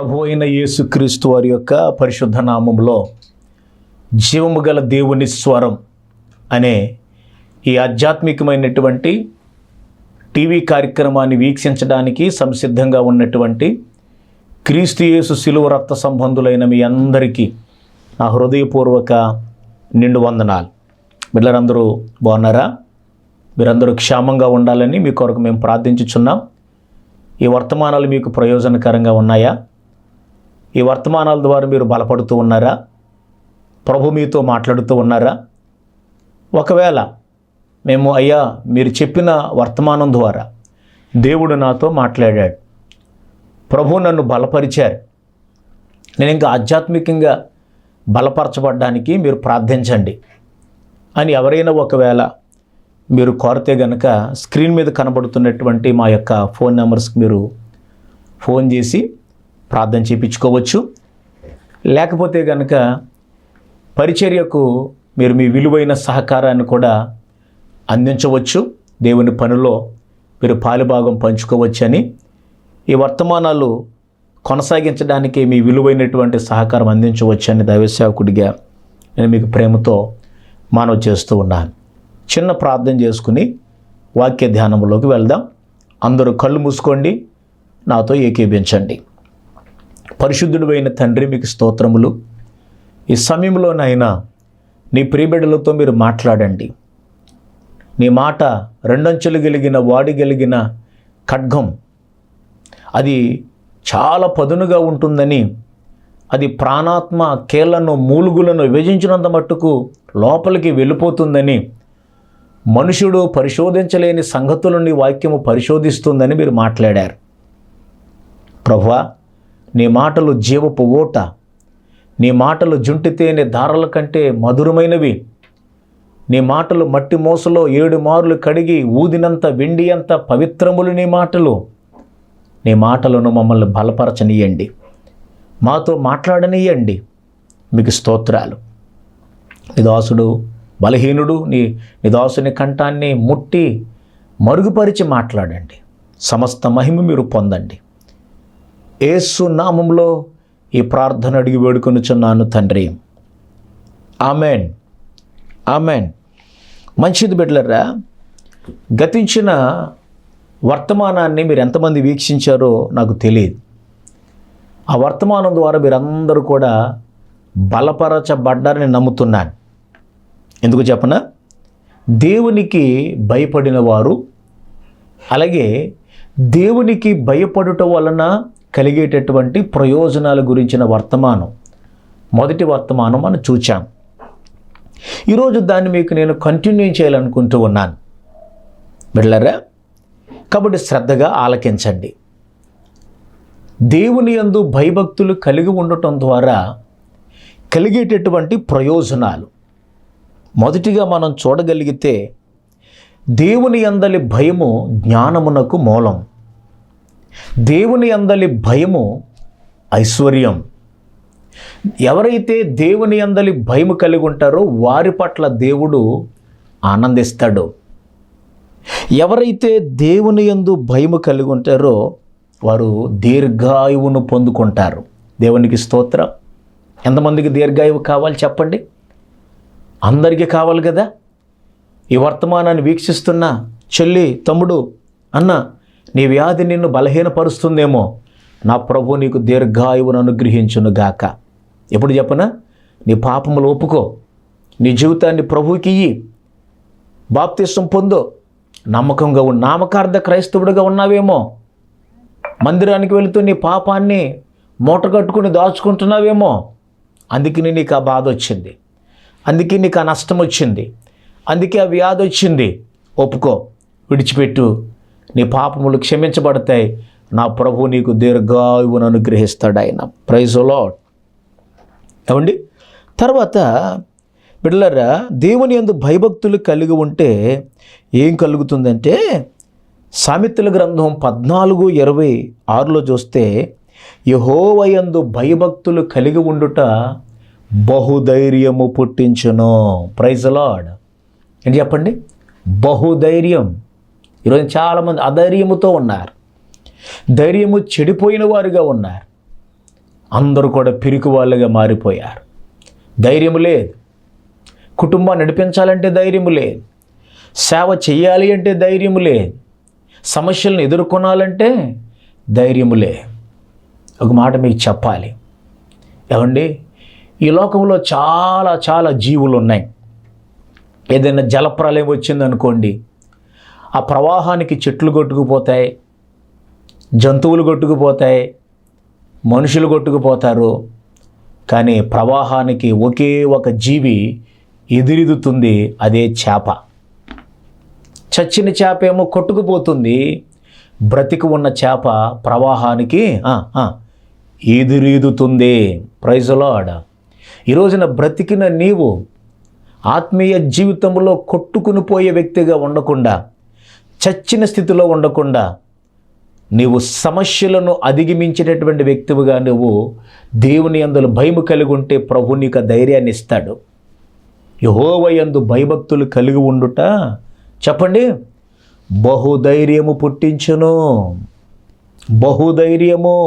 ప్రభు అయిన యేసుక్రీస్తు వారి యొక్క పరిశుద్ధ నామములో జీవము గల దేవుని స్వరం అనే ఈ ఆధ్యాత్మికమైనటువంటి టీవీ కార్యక్రమాన్ని వీక్షించడానికి సంసిద్ధంగా ఉన్నటువంటి క్రీస్తు యేసు శిలువ రక్త సంబంధులైన మీ అందరికీ నా హృదయపూర్వక నిండు వందనాలు. బిడ్డలందరూ బాగున్నారా? మీరందరూ క్షేమంగా ఉండాలని మీ కొరకు మేము ప్రార్థించుచున్నాం. ఈ వర్తమానాలు మీకు ప్రయోజనకరంగా ఉన్నాయా? ఈ వర్తమానాల ద్వారా మీరు బలపడుతూ ఉన్నారా? ప్రభు మీతో మాట్లాడుతూ ఉన్నారా? ఒకవేళ మేము అయ్యా మీరు చెప్పిన వర్తమానం ద్వారా దేవుడు నాతో మాట్లాడాడు, ప్రభు నన్ను బలపరిచారు, నేను ఇంకా ఆధ్యాత్మికంగా బలపరచబడ్డానికి మీరు ప్రార్థించండి అని ఎవరైనా ఒకవేళ మీరు కోరితే గనక స్క్రీన్ మీద కనబడుతున్నటువంటి మా యొక్క ఫోన్ నెంబర్స్కి మీరు ఫోన్ చేసి ప్రార్థన చేయించుకోవచ్చు. లేకపోతే కనుక పరిచర్యకు మీరు మీ విలువైన సహకారాన్ని కూడా అందించవచ్చు. దేవుని పనిలో మీరు పాలుభాగం పంచుకోవచ్చని, ఈ వర్తమానాలు కొనసాగించడానికి మీ విలువైనటువంటి సహకారం అందించవచ్చని దైవసేవకుడిగా నేను మీకు ప్రేమతో మనవి చేస్తూ ఉన్నాను. చిన్న ప్రార్థన చేసుకుని వాక్య ధ్యానంలోకి వెళ్దాం. అందరూ కళ్ళు మూసుకోండి, నాతో ఏకీభించండి. పరిశుద్ధుడైన తండ్రి, మీకు స్తోత్రములు. ఈ సమయంలోనైనా నీ ప్రియబిడ్డలతో మీరు మాట్లాడండి. నీ మాట రెండంచులు కలిగిన వాడి కలిగిన ఖడ్గం, అది చాలా పదునుగా ఉంటుందని, అది ప్రాణాత్మ కీళ్లను మూలుగులను విభజించినంత మట్టుకు లోపలికి వెళ్ళిపోతుందని, మనుషుడు పరిశోధించలేని సంగతులని వాక్యము పరిశోధిస్తుందని మీరు మాట్లాడారు. ప్రభువా, నీ మాటలు జీవపు ఓట, నీ మాటలు జుంటి తేనె దారాల కంటే మధురమైనవి, నీ మాటలు మట్టి మోసలో 7 మార్లు కడిగి ఊదినంత వెండి అంత పవిత్రములు నీ మాటలు. నీ మాటలను మమ్మల్ని బలపరచనీయండి, మాతో మాట్లాడనీయండి. మీకు స్తోత్రాలు. నీ దాసుడు బలహీనుడు, నీ దాసుని కంఠాన్ని ముట్టి మరుగుపరిచి మాట్లాడండి. సమస్త మహిమ మీరు పొందండి. యేసు నామములో ఈ ప్రార్థన అడిగి వేడుకొనుచున్నాను తండ్రి. Amen, amen. మంచిది బిడ్డలారా, గతించిన వర్తమానాన్ని మీరు ఎంతమంది వీక్షించారో నాకు తెలియదు. ఆ వర్తమానం ద్వారా మీరందరూ కూడా బలపరచబడ్డారని నమ్ముతున్నాను. ఎందుకు చెప్పనా? దేవునికి భయపడిన వారు, అలాగే దేవునికి భయపడుట వలన కలిగేటటువంటి ప్రయోజనాల గురించిన వర్తమానం, మొదటి వర్తమానం మనం చూచాం. ఈరోజు దాన్ని మీకు నేను కంటిన్యూ చేయాలనుకుంటూ ఉన్నాను బిడ్డలారా. కాబట్టి శ్రద్ధగా ఆలకించండి. దేవుని యందు భయభక్తులు కలిగి ఉండటం ద్వారా కలిగేటటువంటి ప్రయోజనాలు మొదటిగా మనం చూడగలిగితే, దేవుని యందలి భయము జ్ఞానమునకు మూలం, దేవుని యందలి భయము ఐశ్వర్యం. ఎవరైతే దేవుని యందలి భయము కలిగి ఉంటారో వారి పట్ల దేవుడు ఆనందిస్తాడు. ఎవరైతే దేవుని యందు భయము కలిగి ఉంటారో వారు దీర్ఘాయువును పొందుకుంటారు. దేవునికి స్తోత్రం. ఎంతమందికి దీర్ఘాయువు కావాలి చెప్పండి? అందరికీ కావాలి కదా. ఈ వర్తమానాన్ని వీక్షిస్తున్న చెల్లి, తమ్ముడు, అన్న, నీ వ్యాధి నిన్ను బలహీనపరుస్తుందేమో, నా ప్రభు నీకు దీర్ఘాయువును అనుగ్రహించును గాక. ఎప్పుడు చెప్పనా? నీ పాపములు ఒప్పుకో, నీ జీవితాన్ని ప్రభువుకి ఇయ్యి, బాప్తిసం పొందో, నమ్మకంగా నామకార్థ క్రైస్తవుడిగా ఉన్నావేమో, మందిరానికి వెళుతూ నీ పాపాన్ని మూట కట్టుకుని దాచుకుంటున్నావేమో, అందుకని నీకు ఆ బాధ వచ్చింది, అందుకే నీకు ఆ నష్టం వచ్చింది, అందుకే ఆ వ్యాధి వచ్చింది. ఒప్పుకో, విడిచిపెట్టు, నీ పాపములు క్షమించబడతాయి. నా ప్రభు నీకు దీర్ఘాయువును అనుగ్రహిస్తాడు ఆయన. Praise the lord. ఏమండి, తర్వాత బిడ్డలారా, దేవుని యందు భయభక్తులు కలిగి ఉంటే ఏం కలుగుతుందంటే, సామెతల గ్రంథం 14:26లో చూస్తే, యెహోవా యందు భయభక్తులు కలిగి ఉండుట బహుధైర్యము పుట్టించును. Praise the Lord. ఏంటి చెప్పండి? బహుధైర్యం. ఈరోజు చాలామంది అధైర్యముతో ఉన్నారు, ధైర్యము చెడిపోయిన వారుగా ఉన్నారు. అందరూ కూడా పిరికి వాళ్ళుగా మారిపోయారు. ధైర్యం లేదు. కుటుంబాన్ని నడిపించాలంటే ధైర్యం లేదు. సేవ చేయాలి అంటే ధైర్యం లేదు. సమస్యలను ఎదుర్కొనాలంటే ధైర్యం లేదు. ఒక మాట మీకు చెప్పాలి. ఏమండి, ఈ లోకంలో చాలా చాలా జీవులు ఉన్నాయి. ఏదైనా జలప్రలయం వచ్చిందనుకోండి, ఆ ప్రవాహానికి చెట్లు కొట్టుకుపోతాయి, జంతువులు కొట్టుకుపోతాయి, మనుషులు కొట్టుకుపోతారు. కానీ ప్రవాహానికి ఒకే ఒక జీవి ఎదురెదుతుంది, అదే చేప. చచ్చిన చేప ఏమో కొట్టుకుపోతుంది, బ్రతికి ఉన్న చేప ప్రవాహానికి ఎదురెదుతుంది. Praise the lord. ఈ రోజున బ్రతికిన నీవు ఆత్మీయ జీవితంలో కొట్టుకుని పోయే వ్యక్తిగా ఉండకుండా, చచ్చిన స్థితిలో ఉండకుండా, నీవు సమస్యలను అధిగమించేటటువంటి వ్యక్తివిగా నువ్వు దేవుని యందు భయము కలిగి ఉంటే ప్రభు నీకు ధైర్యాన్ని ఇస్తాడు. యెహోవా యందు భయభక్తులు కలిగి ఉండుట, చెప్పండి, బహుధైర్యము పుట్టించును. బహుధైర్యము.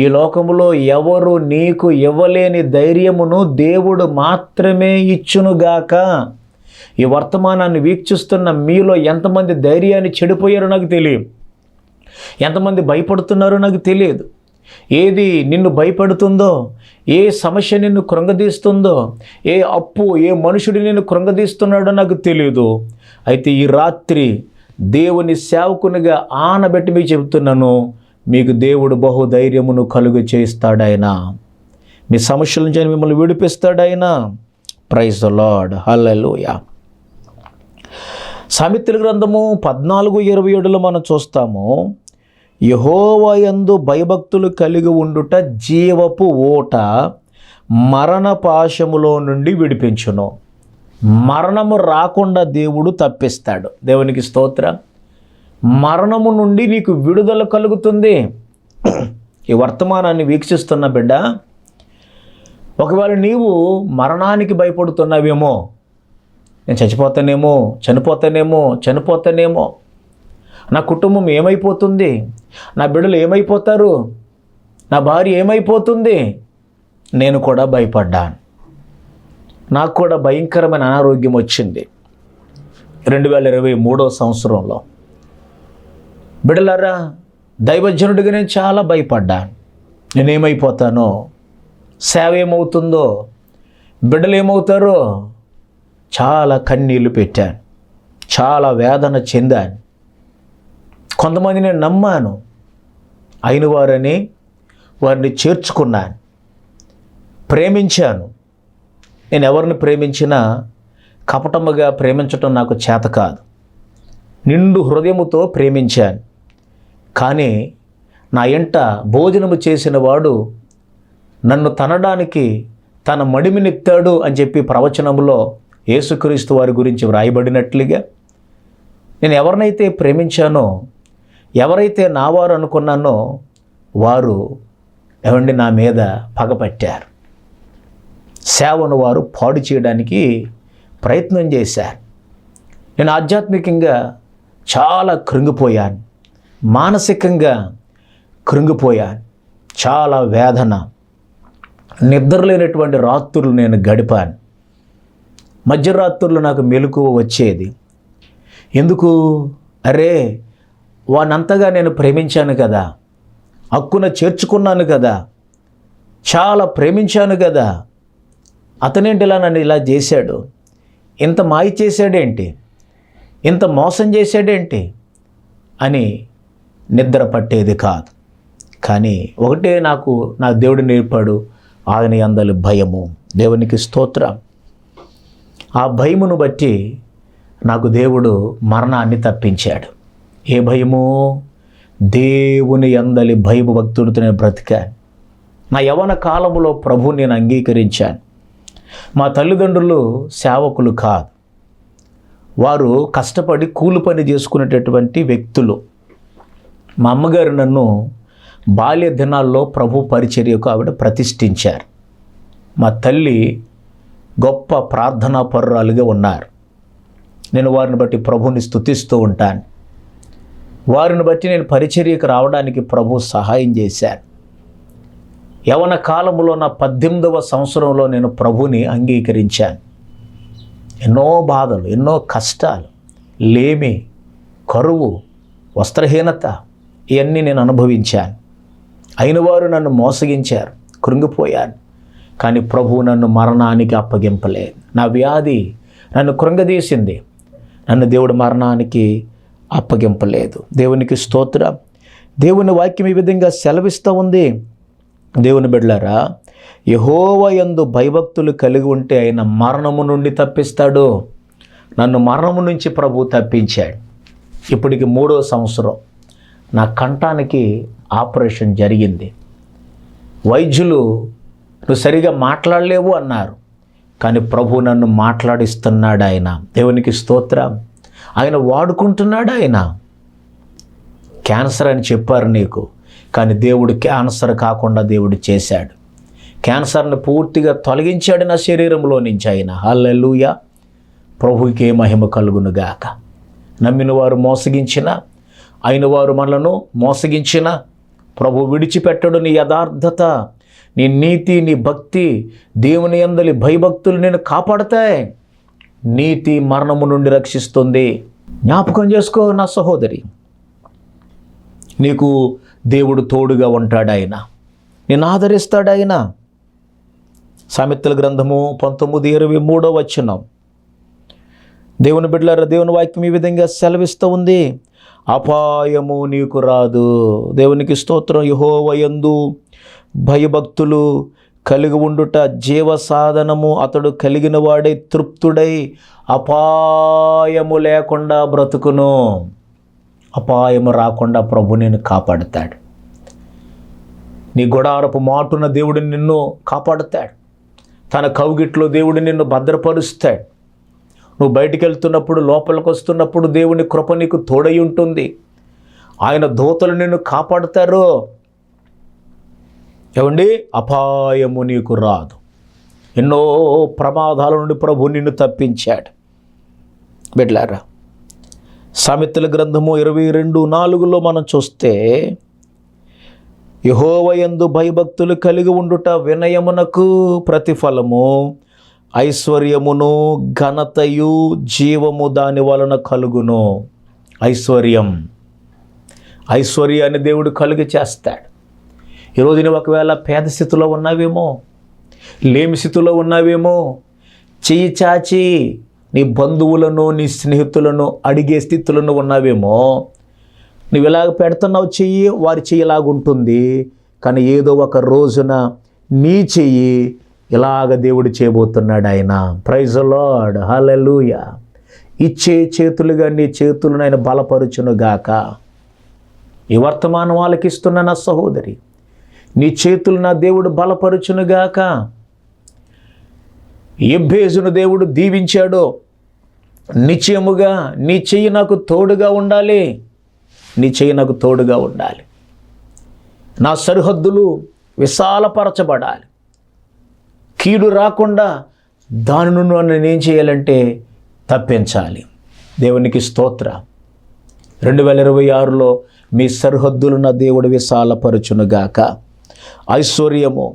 ఈ లోకములో ఎవరు నీకు ఇవ్వలేని ధైర్యమును దేవుడు మాత్రమే ఇచ్చునుగాక. ఈ వర్తమానాన్ని వీక్షిస్తున్న మీలో ఎంతమంది ధైర్యాన్ని చెడిపోయారో నాకు తెలియదు. ఎంతమంది భయపడుతున్నారో నాకు తెలియదు. ఏది నిన్ను భయపడుతుందో, ఏ సమస్య నిన్ను కృంగదీస్తుందో, ఏ అప్పు, ఏ మనుషుడు నిన్ను కృంగదీస్తున్నాడో నాకు తెలియదు. అయితే ఈ రాత్రి దేవుని సేవకునిగా ఆనబెట్టి మీకు చెబుతున్నాను, మీకు దేవుడు బహుధైర్యమును కలుగు చేస్తాడాయన. మీ సమస్యల నుంచి మిమ్మల్ని విడిపిస్తాడాయన. Praise the Lord. హల్లెలూయా. సామెతల గ్రంథము 14:27 మనం చూస్తాము, యెహోవా యందు భయభక్తులు కలిగి ఉండుట జీవపు ఓట, మరణ పాశములో నుండి విడిపించును. మరణము రాకుండా దేవుడు తప్పిస్తాడు. దేవునికి స్తోత్రం. మరణము నుండి నీకు విడుదల కలుగుతుంది. ఈ వర్తమానాన్ని వీక్షిస్తున్న బిడ్డ, ఒకవేళ నీవు మరణానికి భయపడుతున్నావేమో, నేను చనిపోతానేమో, నా కుటుంబం ఏమైపోతుంది, నా బిడ్డలు ఏమైపోతారు, నా భార్య ఏమైపోతుంది. నేను కూడా భయపడ్డాను. నాకు కూడా భయంకరమైన అనారోగ్యం వచ్చింది 2023 సంవత్సరంలో. బిడ్డలారా, దైవజనుడిగా నేను చాలా భయపడ్డాను. నేనేమైపోతానో, సేవ ఏమవుతుందో, బిడ్డలు ఏమవుతారో, చాలా కన్నీళ్లు పెట్టాను, చాలా వేదన చెందాను. కొంతమంది నేను నమ్మాను, అయిన వారని వారిని చేర్చుకున్నాను, ప్రేమించాను. నేను ఎవరిని ప్రేమించినా కపటముగా ప్రేమించటం నాకు చేత కాదు. నిండు హృదయముతో ప్రేమించాను. కానీ నా ఇంట భోజనము చేసిన వాడు నన్ను తనడానికి తన మడిమినెత్తాడు అని చెప్పి ప్రవచనంలో యేసుక్రీస్తు వారి గురించి వ్రాయబడినట్లుగా, నేను ఎవరినైతే ప్రేమించానో, ఎవరైతే నా వారు అనుకున్నానో, వారు నా మీద పగపట్టారు. సేవను వారు పాడు చేయడానికి ప్రయత్నం చేశారు. నేను ఆధ్యాత్మికంగా చాలా కృంగిపోయాను, మానసికంగా కృంగిపోయాను. చాలా వేదన, నిద్రలేనటువంటి రాత్రులు నేను గడిపాను. మధ్యరాత్రులు నాకు మెలకువ వచ్చేది. ఎందుకు? అరే, వానంతగా నేను ప్రేమించాను కదా, హక్కున చేర్చుకున్నాను కదా, చాలా ప్రేమించాను కదా, అతనేంటి ఇలా నన్ను ఇలా చేశాడు, ఇంత మాయ చేశాడేంటి, ఇంత మోసం చేశాడేంటి అని నిద్ర పట్టేది కాదు. కానీ ఒకటే నా దేవుడు నేర్పాడు, ఆయన యందలి భయము. దేవునికి స్తోత్రం. ఆ భయమును బట్టి నాకు దేవుడు మరణాన్ని తప్పించాడు. ఏ భయము? దేవుని యందలి భయము భక్తుడితో నేను బ్రతికాను. నా యవ్వన కాలంలో ప్రభువుని నేను అంగీకరించాను. మా తల్లిదండ్రులు సేవకులు కాదు, వారు కష్టపడి కూలి పని చేసుకునేటటువంటి వ్యక్తులు. మా అమ్మగారు నన్ను బాల్య దినాల్లో ప్రభు పరిచర్యకు ఆవిడ ప్రతిష్ఠించారు. మా తల్లి గొప్ప ప్రార్థనా పరురాలుగా ఉన్నారు. నేను వారిని బట్టి ప్రభుని స్తుతిస్తూ ఉంటాను. వారిని బట్టి నేను పరిచర్యకు రావడానికి ప్రభు సహాయం చేశారు. యవన కాలంలో నా 18వ సంవత్సరంలో నేను ప్రభుని అంగీకరించాను. ఎన్నో బాధలు, ఎన్నో కష్టాలు, లేమి, కరువు, వస్త్రహీనత ఇవన్నీ నేను అనుభవించాను. అయిన వారు నన్ను మోసగించారు, కృంగిపోయాను. కానీ ప్రభువు నన్ను మరణానికి అప్పగింపలేదు. నా వ్యాధి నన్ను కృంగదీసింది, నన్ను దేవుడు మరణానికి అప్పగింపలేదు. దేవునికి స్తోత్రం. దేవుని వాక్యం ఈ విధంగా సెలవిస్తూ ఉంది. దేవుని బిడ్డలారా, యెహోవా యందు భయభక్తులు కలిగి ఉంటే ఆయన మరణము నుండి తప్పిస్తాడు. నన్ను మరణము నుంచి ప్రభు తప్పించాడు. ఇప్పటికి 3వ సంవత్సరం నా కంఠానికి ఆపరేషన్ జరిగింది. వైద్యులు నువ్వు సరిగా మాట్లాడలేవు అన్నారు. కానీ ప్రభు నన్ను మాట్లాడిస్తున్నాడు. ఆయన దేవునికి స్తోత్రం. ఆయన వాడుకుంటున్నాడు. ఆయన క్యాన్సర్ అని చెప్పారు నీకు, కానీ దేవుడు క్యాన్సర్ కాకుండా దేవుడు చేశాడు. క్యాన్సర్ని పూర్తిగా తొలగించాడు నా శరీరంలో నుంచి. ఆయన హల్లెలూయా. ప్రభువుకే మహిమ కలుగునుగాక. నమ్మిన వారు మోసగించిన, అయిన వారు మనలను మోసగించిన ప్రభు విడిచిపెట్టడు. నీ యథార్థత, నీ నీతి, నీ భక్తి, దేవుని యందలి భయభక్తులు నేను కాపాడతాయి. నీతి మరణము నుండి రక్షిస్తుంది. జ్ఞాపకం చేసుకో నా సహోదరి, నీకు దేవుడు తోడుగా ఉంటాడు. ఆయన నిన్ను ఆదరిస్తాడు. ఆయన సామెతల గ్రంథము 19:23 వచనం. దేవుని బిడ్డలారా, దేవుని వాక్యం ఈ విధంగా సెలవిస్తూ ఉంది. అపాయము నీకు రాదు. దేవునికి స్తోత్రం. యెహోవా యందు భయభక్తులు కలిగి ఉండుట జీవ సాధనము. అతడు కలిగిన వాడై తృప్తుడై అపాయము లేకుండా బ్రతుకును. అపాయము రాకుండా ప్రభు నిన్ను కాపాడుతాడు. నీ గుడారపు మాటున దేవుడు నిన్ను కాపాడుతాడు. తన కౌగిట్లో దేవుడు నిన్ను భద్రపరుస్తాడు. నువ్వు బయటికి వెళ్తున్నప్పుడు, లోపలికి వస్తున్నప్పుడు దేవుని కృప నీకు తోడై ఉంటుంది. ఆయన దూతలు నిన్ను కాపాడుతారు. ఏమండి, అపాయము నీకు రాదు. ఎన్నో ప్రమాదాల నుండి ప్రభు నిన్ను తప్పించాడు. బిడ్డలారా, సామెతల గ్రంథము 22:4 మనం చూస్తే, యెహోవా యందు భయభక్తులు కలిగి ఉండుట వినయమునకు ప్రతిఫలము, ఐశ్వర్యమును ఘనతయు జీవము దాని వలన కలుగును. ఐశ్వర్యాన్ని దేవుడు కలుగు చేస్తాడు. ఈరోజు నువ్వు ఒకవేళ పేద స్థితిలో ఉన్నావేమో, లేమి స్థితిలో ఉన్నావేమో, చెయ్యి చాచి నీ బంధువులను, నీ స్నేహితులను అడిగే స్థితులను ఉన్నావేమో. నువ్వు ఇలాగ పెడుతున్నావు చెయ్యి, వారి చెయ్యి ఇలాగుంటుంది. కానీ ఏదో ఒక రోజున నీ చెయ్యి ఇలాగ దేవుడు చేయబోతున్నాడు. ఆయన ప్రైజ్ ది లార్డ్, హల్లెలూయా. ఇచ్చే చేతులుగా నీ చేతులను ఆయన బలపరుచునుగాక. ఈ వర్తమానం వాళ్ళకి ఇస్తున్న నా సహోదరి, నీ చేతులు నా దేవుడు బలపరుచునుగాక. ఎబ్బేజును దేవుడు దీవించాడు. నిశ్చయముగా నీ చెయ్యి నాకు తోడుగా ఉండాలి. నీ చెయ్యి నాకు తోడుగా ఉండాలి. నా సరిహద్దులు విశాలపరచబడాలి. కీడు రాకుండా దాని నుండి నేనేం చేయాలంటే తప్పించాలి. దేవునికి స్తోత్ర. 2026లో మీ సరిహద్దులు నా దేవుడు విశాలపరచునుగాక. ఐశ్వర్యము.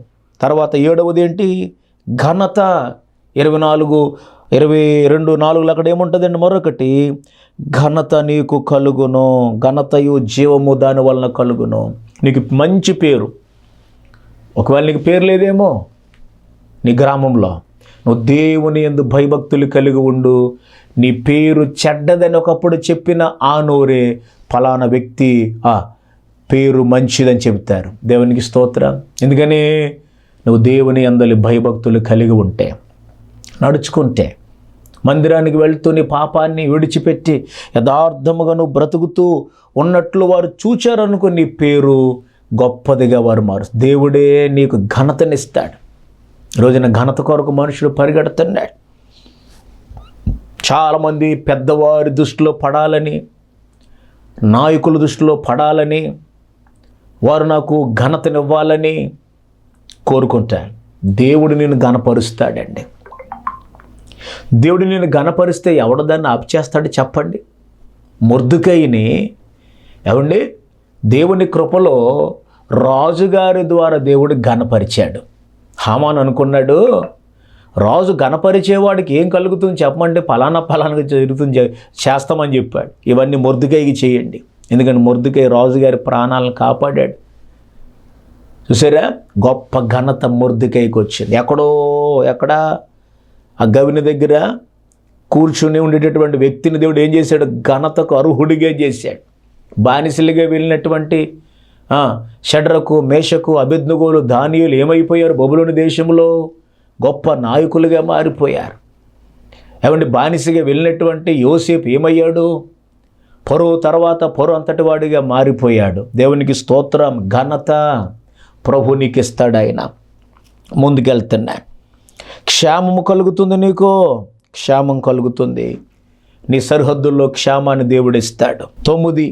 తర్వాత 7వది ఏంటి? ఘనత. 22:4 అక్కడ ఏముంటుందండి? మరొకటి, ఘనత నీకు కలుగును. ఘనతయు జీవము దాని వలన కలుగును. నీకు మంచి పేరు. ఒకవేళ నీకు పేరు లేదేమో నీ గ్రామంలో, నువ్వు దేవుని యందు భయభక్తులు కలిగి ఉండు. నీ పేరు చెడ్డదని ఒకప్పుడు చెప్పిన ఆ నోరే ఫలానా వ్యక్తి పేరు మంచిదని చెబుతారు. దేవునికి స్తోత్రం. ఎందుకని నువ్వు దేవుని యందలి భయభక్తులు కలిగి ఉంటే, నడుచుకుంటే, మందిరానికి వెళ్తూ నీ పాపాన్ని విడిచిపెట్టి యథార్థముగా నువ్వు బ్రతుకుతూ ఉన్నట్లు వారు చూచారనుకో, నీ పేరు గొప్పదిగా వారు దేవుడే నీకు ఘనతనిస్తాడు. రోజున ఘనత కొరకు మనుషులు పరిగెడుతున్నాడు. చాలామంది పెద్దవారి దృష్టిలో పడాలని, నాయకుల దృష్టిలో పడాలని, వారు నాకు ఘనతనివ్వాలని కోరుకుంటారు. దేవుడు నిన్ను ఘనపరుస్తాడండి. దేవుడు నిన్ను ఘనపరిస్తే ఎవడు దాన్ని ఆపుచేస్తాడు చెప్పండి? మొర్దెకైని ఏమండి, దేవుని కృపలో రాజుగారి ద్వారా దేవుడు ఘనపరిచాడు. హామాను అనుకున్నాడు, రాజు ఘనపరిచేవాడికి ఏం కలుగుతుంది చెప్పమంటే ఫలానా జరుగుతుంది చేస్తామని చెప్పాడు. ఇవన్నీ మొర్దెకైకి చేయండి, ఎందుకంటే మొర్దెకై రాజుగారి ప్రాణాలను కాపాడాడు. చూసారా, గొప్ప ఘనత మొర్దెకైకి వచ్చింది. ఎక్కడ ఆ గవిని దగ్గర కూర్చుని ఉండేటటువంటి వ్యక్తిని దేవుడు ఏం చేశాడు? ఘనతకు అర్హుడిగా చేశాడు. బానిసలుగా వెళ్ళినటువంటి షడ్రకు, మేషకు, అబేద్నెగోలు, దానియేలు ఏమైపోయారు? బబులోను దేశంలో గొప్ప నాయకులుగా మారిపోయారు. ఏమంటే బానిసగా వెళ్ళినటువంటి యోసేపు ఏమయ్యాడు? ఫరో తర్వాత ఫరో అంతటి వాడిగా మారిపోయాడు. దేవునికి స్తోత్రం. ఘనత ప్రభునికి ఇస్తాడు ఆయన. ముందుకెళ్తున్నా, క్షేమము కలుగుతుంది, నీకు క్షేమం కలుగుతుంది. నీ సరిహద్దుల్లో క్షేమాన్ని దేవుడు ఇస్తాడు. 9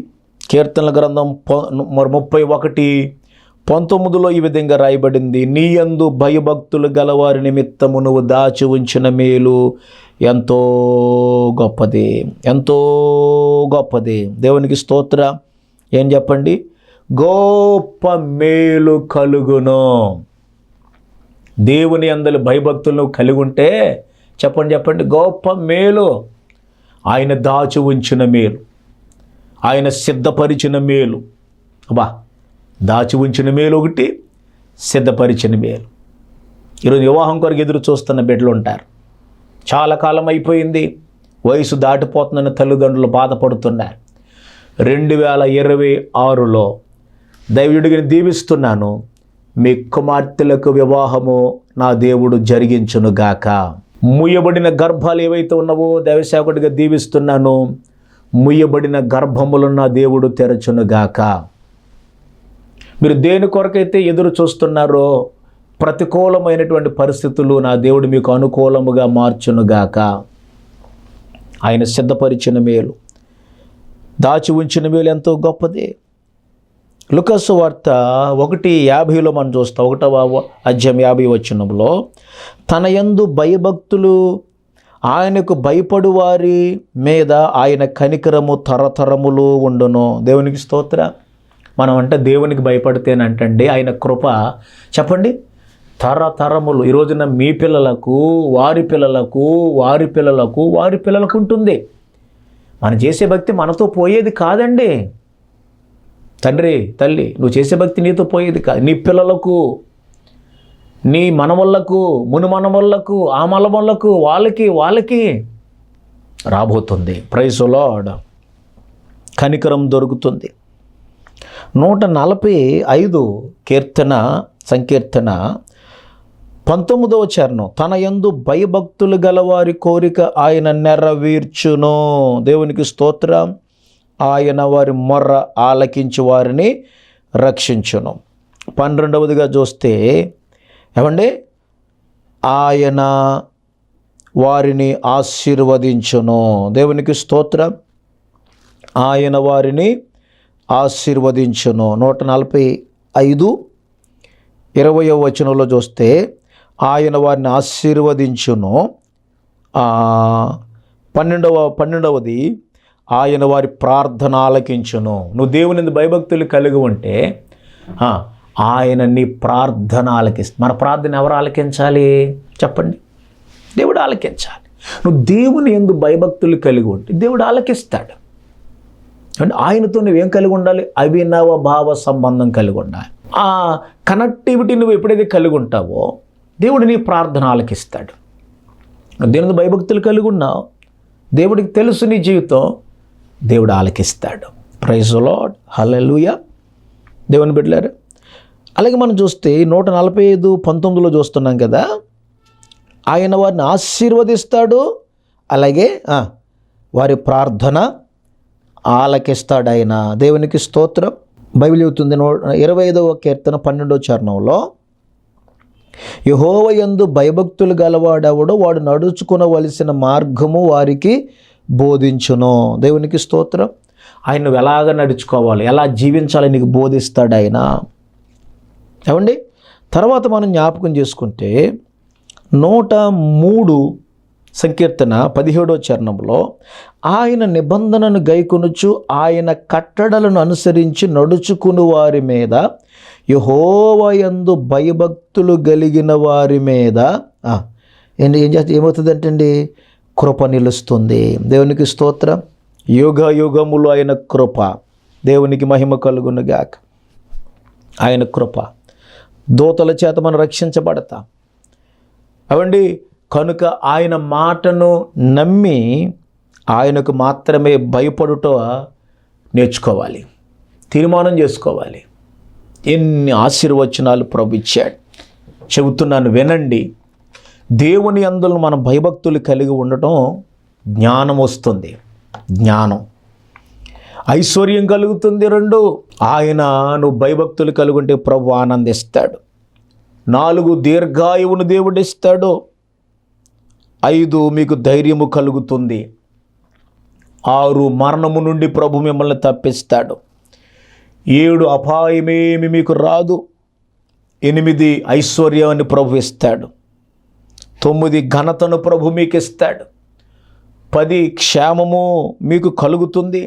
కీర్తనల గ్రంథం 31:19 ఈ విధంగా రాయబడింది, నీ యందు భయభక్తులు గలవారి నిమిత్తము నువ్వు దాచి ఉంచిన మేలు ఎంతో గొప్పది, ఎంతో గొప్పది. దేవునికి స్తోత్ర. ఏం చెప్పండి? గొప్ప మేలు కలుగును. దేవుని అందరి భయభక్తులు కలిగి ఉంటే చెప్పండి, గొప్ప మేలు. ఆయన దాచి ఉంచిన మేలు, ఆయన సిద్ధపరిచిన మేలు. దాచి ఉంచిన మేలు ఒకటి, సిద్ధపరిచిన మేలు. ఈరోజు వివాహం కొరకు ఎదురు చూస్తున్న బిడ్డలు ఉంటారు. చాలా కాలం అయిపోయింది, వయసు దాటిపోతుందని తల్లిదండ్రులు బాధపడుతున్నారు. 2026లో దైవజనుడిని దీవిస్తున్నాను, మీ కుమార్తెలకు వివాహము నా దేవుడు జరిగించునుగాక. ముయ్యబడిన గర్భాలు ఏవైతే ఉన్నావో దైవసేవకుడిగా దీవిస్తున్నాను, ముయ్యబడిన గర్భములను నా దేవుడు తెరచునుగాక. మీరు దేని కొరకైతే ఎదురు చూస్తున్నారో ప్రతికూలమైనటువంటి పరిస్థితులు నా దేవుడు మీకు అనుకూలముగా మార్చునుగాక. ఆయన సిద్ధపరిచిన మేలు, దాచి ఉంచిన మేలు ఎంతో గొప్పది. లూకాసు వార్త 1:50 మనం చూస్తాం. 1వ అధ్యాయం 50 వచనంలో, తన యందు భయభక్తులు ఆయనకు భయపడు వారి మీద ఆయన కనికరము తరతరములు ఉండును. దేవునికి స్తోత్ర. మనం అంటే దేవునికి భయపడితేనంటండి ఆయన కృప చెప్పండి తరతరములు. ఈ రోజున మీ పిల్లలకు, వారి పిల్లలకు, వారి పిల్లలకు, వారి పిల్లలకు ఉంటుంది. మనం చేసే భక్తి మనతో పోయేది కాదండి. తండ్రి, తల్లి, నువ్వు చేసే భక్తి నీతో పోయేది కాదు. నీ పిల్లలకు, నీ మనవళ్ళకు, మును మనవళ్ళకు, ఆ మనవళ్ళకు, వాళ్ళకి రాబోతుంది. Praise the lord. కనికరం దొరుకుతుంది. 145 సంకీర్తన 19వ చరణం, తన యందు భయభక్తులు గలవారి కోరిక ఆయన నెరవేర్చును. దేవునికి స్తోత్రం. ఆయన వారి మొర్ర ఆలకించి వారిని రక్షించును. 12వదిగా చూస్తే ఏమండి, ఆయన వారిని ఆశీర్వదించును. దేవునికి స్తోత్రం. ఆయన వారిని ఆశీర్వదించును. 145 20వ వచనంలో చూస్తే ఆయన వారిని ఆశీర్వదించును. 12వది ఆయన వారి ప్రార్థన ఆలకించును. నువ్వు దేవుని భయభక్తులు కలిగి ఉంటే ఆయన నీ ప్రార్థన ఆలకిస్తాడు. మన ప్రార్థన ఎవరు ఆలకించాలి చెప్పండి? దేవుడు ఆలకించాలి. నువ్వు దేవుని యందు భయభక్తులు కలిగి ఉంటే దేవుడు ఆలకిస్తాడు. అంటే ఆయనతో నువ్వేం కలిగి ఉండాలి? అవినవ భావ సంబంధం కలిగి ఉండాలి. ఆ కనెక్టివిటీ నువ్వు ఎప్పుడైతే కలిగి ఉంటావో దేవుడు నీ ప్రార్థన ఆలకిస్తాడు. దేవుని భయభక్తులు కలిగి ఉన్నావు, దేవుడికి తెలుసు నీ జీవితం, దేవుడు ఆలకిస్తాడు. Praise the Lord. హల్లెలూయా. దేవుని బిడ్డలారా, అలాగే మనం చూస్తే 145:19 చూస్తున్నాం కదా, ఆయన వారిని ఆశీర్వదిస్తాడు, అలాగే వారి ప్రార్థన ఆలకిస్తాడు ఆయన. దేవునికి స్తోత్రం. బైబిల్ చెబుతుంది 25వ కీర్తన 12వ చరణంలో, యెహోవా యందు భయభక్తులు గలవాడెవడో వాడు నడుచుకునవలసిన మార్గము వారికి బోధించును. దేవునికి స్తోత్రం. ఆయన నువ్వు ఎలాగ నడుచుకోవాలి, ఎలా జీవించాలి నీకు బోధిస్తాడు ఆయన. ఏమండి, తర్వాత మనం జ్ఞాపకం చేసుకుంటే 103 సంకీర్తన 17వ చరణంలో ఆయన నిబంధనను గైకొనుచు ఆయన కట్టడలను అనుసరించి నడుచుకుని వారి మీద, యెహోవా యందు భయభక్తులు కలిగిన వారి మీద ఏమవుతుందంటండి? కృప నిలుస్తుంది. దేవునికి స్తోత్రం. యుగ యుగములు ఆయన కృప. దేవునికి మహిమ కలుగునుగాక. ఆయన కృప, దూతల చేత మనం రక్షించబడతాం అవండి. కనుక ఆయన మాటను నమ్మి ఆయనకు మాత్రమే భయపడుట నేర్చుకోవాలి, తీర్మానం చేసుకోవాలి. ఎన్ని ఆశీర్వచనాలు ప్రభు ఇచ్చాడు. చెబుతున్నాను వినండి. దేవుని యందు మనం భయభక్తులు కలిగి ఉండటం జ్ఞానం వస్తుంది. జ్ఞానం, ఐశ్వర్యం కలుగుతుంది. 2 ఆయన నువ్వు భయభక్తులు కలిగి ఉంటే ప్రభు ఆనందిస్తాడు. 4 దీర్ఘాయువును దేవుడిస్తాడు. 5 మీకు ధైర్యము కలుగుతుంది. 6 మరణము నుండి ప్రభు మిమ్మల్ని తప్పిస్తాడు. 7 అపాయమేమి మీకు రాదు. 8 ఐశ్వర్యాన్ని ప్రభు ఇస్తాడు. 9 ఘనతను ప్రభు మీకు ఇస్తాడు. 10 క్షేమము మీకు కలుగుతుంది.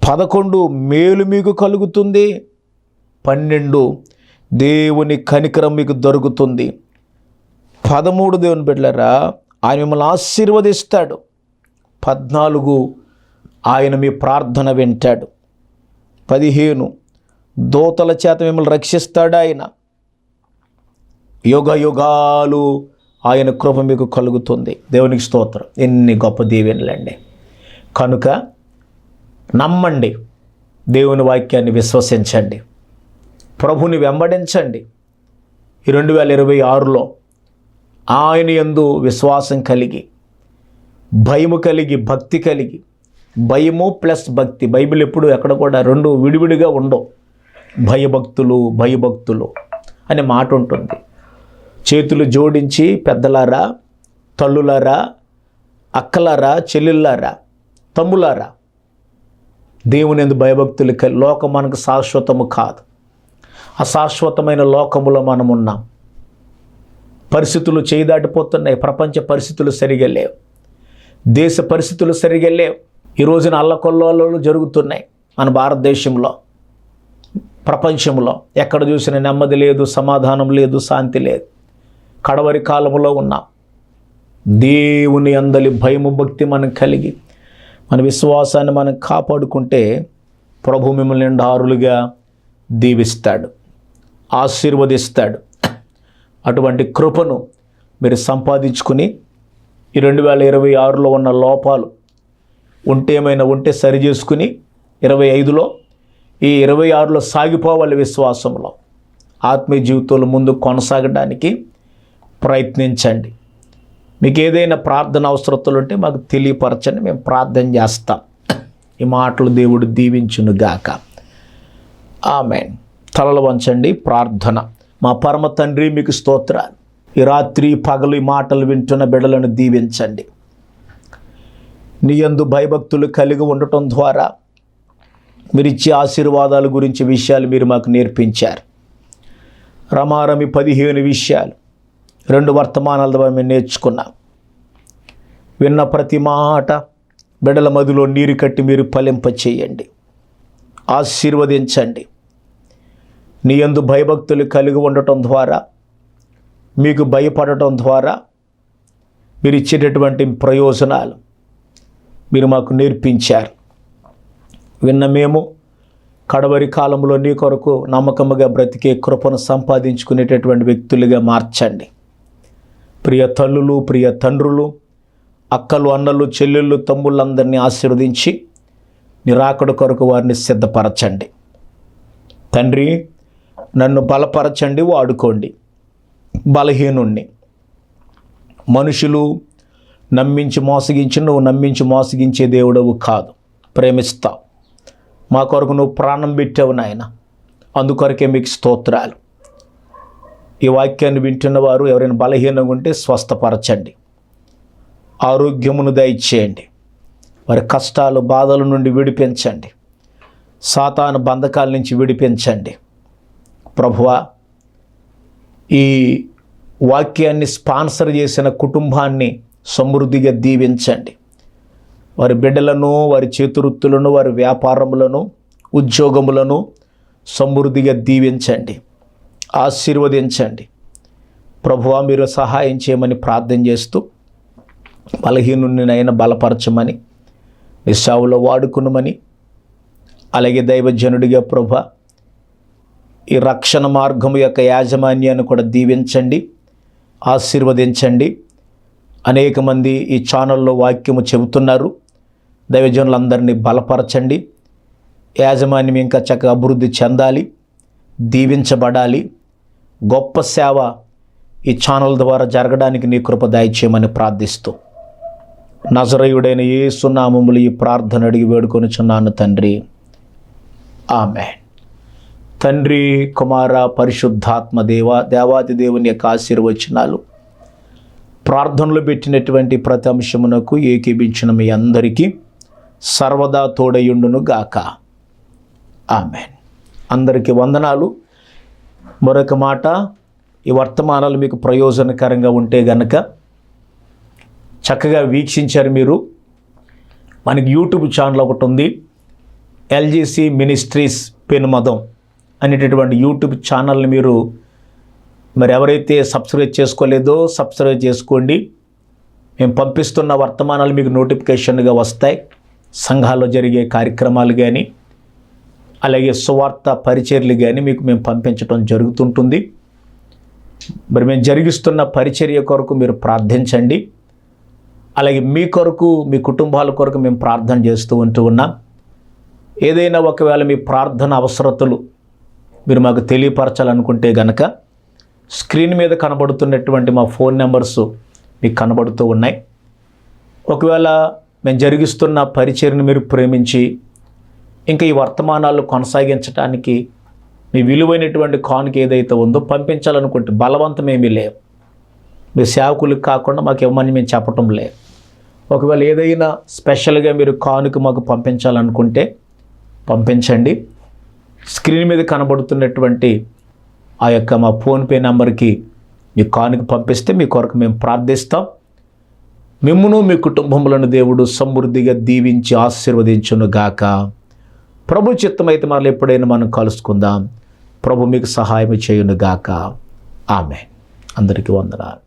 11 మేలు మీకు కలుగుతుంది. 12 దేవుని కనికరం మీకు దొరుకుతుంది. 13 దేవుని బిడ్డలారా ఆయన మిమ్మల్ని ఆశీర్వదిస్తాడు. 14 ఆయన మీ ప్రార్థన వింటాడు. 15 దూతల చేత మిమ్మల్ని రక్షిస్తాడు. ఆయన యుగ యుగాలు ఆయన కృప మీకు కలుగుతుంది. దేవునికి స్తోత్రం. ఎన్ని గొప్ప దీవెనలండి. కనుక నమ్మండి, దేవుని వాక్యాన్ని విశ్వసించండి, ప్రభుని వెంబడించండి. ఈ 2026లో ఆయన యందు విశ్వాసం కలిగి, భయము కలిగి, భక్తి కలిగి, భయము ప్లస్ భక్తి. బైబిల్ ఎప్పుడు ఎక్కడ కూడా 2 విడివిడిగా ఉండవు. భయభక్తులు అనే మాట ఉంటుంది. చేతులు జోడించి పెద్దలారా, తల్లులారా, అక్కలారా, చెల్లెళ్ళారా, తమ్ములారా, దేవుని యందు భయభక్తులు కలిగి. లోకం మనకు శాశ్వతము కాదు. అశాశ్వతమైన లోకములో మనం ఉన్నాం. పరిస్థితులు చేయి దాటిపోతున్నాయి. ప్రపంచ పరిస్థితులు సరిగా లేవు. దేశ పరిస్థితులు సరిగా లేవు. ఈ రోజున అల్లకొల్లోలు జరుగుతున్నాయి మన భారతదేశంలో, ప్రపంచంలో. ఎక్కడ చూసినా నెమ్మది లేదు, సమాధానం లేదు, శాంతి లేదు. కడవరి కాలంలో ఉన్నాం. దేవుని అందలి భయము భక్తి మనం కలిగి మన విశ్వాసాన్ని మనం కాపాడుకుంటే ప్రభు మిమ్మల్ని నిండారులుగా దీవిస్తాడు, ఆశీర్వదిస్తాడు. అటువంటి కృపను మీరు సంపాదించుకుని ఈ 2026లో ఉన్న లోపాలు ఏమైనా ఉంటే సరి చేసుకుని 25లో ఈ 26లో సాగిపోవాలి. విశ్వాసంలో ఆత్మీయ జీవితంలో ముందు కొనసాగడానికి ప్రయత్నించండి. మీకు ఏదైనా ప్రార్థన అవసరతలు ఉంటే మాకు తెలియపరచండి, మేము ప్రార్థన చేస్తాం. ఈ మాటలు దేవుడు దీవించునుగాక. ఆమేన్. తలలు వంచండి. ప్రార్థన. మా పరమ తండ్రి, మీకు స్తోత్రాలు. ఈ రాత్రి పగలు ఈ మాటలు వింటున్న బిడ్డలను దీవించండి. నీ యందు భయభక్తులు కలిగి ఉండటం ద్వారా మీరు ఇచ్చే ఆశీర్వాదాల గురించి విషయాలు మీరు మాకు నేర్పించారు. రమారమి 15 విషయాలు 2 వర్తమానాల ద్వారా మేము నేర్చుకున్నాం. విన్న ప్రతి మాట బిడ్డల మదిలో నీరు కట్టి మీరు ఫలింప చేయండి, ఆశీర్వదించండి. నీ యందు భయభక్తులు కలిగి ఉండటం ద్వారా, మీకు భయపడటం ద్వారా మీరు ఇచ్చేటటువంటి ప్రయోజనాలు మీరు మాకు నేర్పించారు. విన్న మేము కడవరి కాలంలో నీ కొరకు నమ్మకముగా బ్రతికే కృపను సంపాదించుకునేటటువంటి వ్యక్తులుగా మార్చండి. ప్రియ తల్లులు, ప్రియ తండ్రులు, అక్కలు, అన్నలు, చెల్లెళ్ళు, తమ్ముళ్ళందరినీ ఆశీర్వదించి నీ రాకడ కొరకు వారిని సిద్ధపరచండి. తండ్రి, నన్ను బలపరచండి, వాడుకోండి. బలహీనుణ్ణి మనుషులు నమ్మించి మోసగించి, నువ్వు నమ్మించి మోసగించే దేవుడవు కాదు. ప్రేమిస్తావు. మా కొరకు నువ్వు ప్రాణం పెట్టావు నాయన. అందుకొరకే మీకు స్తోత్రాలు. ఈ వాక్యాన్ని వింటున్న వారు ఎవరైనా బలహీనంగా ఉంటే స్వస్థపరచండి, ఆరోగ్యమును దయచేయండి. వారి కష్టాలు, బాధల నుండి విడిపించండి, సాతాను బంధకాల నుంచి విడిపించండి. ప్రభువా, ఈ వాక్యాన్ని స్పాన్సర్ చేసిన కుటుంబాన్ని సమృద్ధిగా దీవించండి. వారి బిడ్డలను, వారి చేతివృత్తులను, వారి వ్యాపారములను, ఉద్యోగములను సమృద్ధిగా దీవించండి, ఆశీర్వదించండి. ప్రభువా, మీరు సహాయం చేయమని ప్రార్థన చేస్తూ బలహీనుడినైనా బలపరచమని, నీ సేవలో వాడుకునమని, అలాగే దైవజనుడిగా ప్రభువా ఈ రక్షణ మార్గము యొక్క యాజమాన్యాన్ని కూడా దీవించండి, ఆశీర్వదించండి. అనేక మంది ఈ ఛానల్లో వాక్యము చెబుతున్నారు. దైవజనులందరినీ బలపరచండి. యాజమాన్యం ఇంకా చక్కగా అభివృద్ధి చెందాలి, దీవించబడాలి. గొప్ప సేవ ఈ ఛానల్ ద్వారా జరగడానికి నీ కృప దయచేయమని ప్రార్థిస్తూ నజరేయుడైన యేసు నామములో ఈ ప్రార్థన అడిగి వేడుకొనుచున్నాను తండ్రి, ఆమేన్. తండ్రి, కుమార, పరిశుద్ధాత్మ దేవాది దేవుని యొక్క ఆశీర్వచనాలు ప్రార్థనలు పెట్టినటువంటి ప్రతి అంశమునకు ఏకీభించిన మీ అందరికీ సర్వదా తోడయుండును గాక. ఆమేన్. అందరికీ వందనాలు. మరొక మాట, ఈ వర్తమానాలు మీకు ప్రయోజనకరంగా ఉంటే గనక చక్కగా వీక్షించారు మీరు. మనకి యూట్యూబ్ ఛానల్ ఒకటి ఉంది, ఎల్జీసీ మినిస్ట్రీస్ పెనుమదం అనేటటువంటి యూట్యూబ్ ఛానల్ని మీరు మరి ఎవరైతే సబ్స్క్రైబ్ చేసుకోలేదో సబ్స్క్రైబ్ చేసుకోండి. మేము పంపిస్తున్న వర్తమానాలు మీకు నోటిఫికేషన్గా వస్తాయి. సంఘాల్లో జరిగే కార్యక్రమాలు కానీ, అలాగే సువార్త పరిచర్యలు కానీ మీకు మేము పంపించడం జరుగుతుంటుంది. మరి మేము జరిగిస్తున్న పరిచర్య కొరకు మీరు ప్రార్థించండి. అలాగే మీ కొరకు, మీ కుటుంబాల కొరకు మేము ప్రార్థన చేస్తూ ఉన్నాం. ఏదైనా ఒకవేళ మీ ప్రార్థన అవసరతలు మీరు మాకు తెలియపరచాలనుకుంటే గనక స్క్రీన్ మీద కనబడుతున్నటువంటి మా ఫోన్ నెంబర్స్ మీకు కనబడుతూ ఉన్నాయి. ఒకవేళ మేము జరిగిస్తున్న పరిచర్యను మీరు ప్రేమించి ఇంకా ఈ వర్తమానాలు కొనసాగించడానికి మీ విలువైనటువంటి కానుక ఏదైతే ఉందో పంపించాలనుకుంటే బలవంతమేమీ లేవు. మీ సేవకులకు కాకుండా మాకు ఇవ్వమని మేము చెప్పటం లేదు. ఒకవేళ ఏదైనా స్పెషల్గా మీరు కానుక మాకు పంపించాలనుకుంటే పంపించండి. స్క్రీన్ మీద కనబడుతున్నటువంటి ఆ యొక్క మా ఫోన్పే నెంబర్కి మీ కానుక పంపిస్తే మీ కొరకు మేము ప్రార్థిస్తాం. మిమ్మును మీ కుటుంబములను దేవుడు సమృద్ధిగా దీవించి ఆశీర్వదించును గాక. ప్రభు చిత్తమైతే మరలా ఎప్పుడైనా మనం కలుసుకుందాం. ప్రభు మీకు సహాయం చేయును గాక. ఆమేన్. అందరికీ వందనాలు.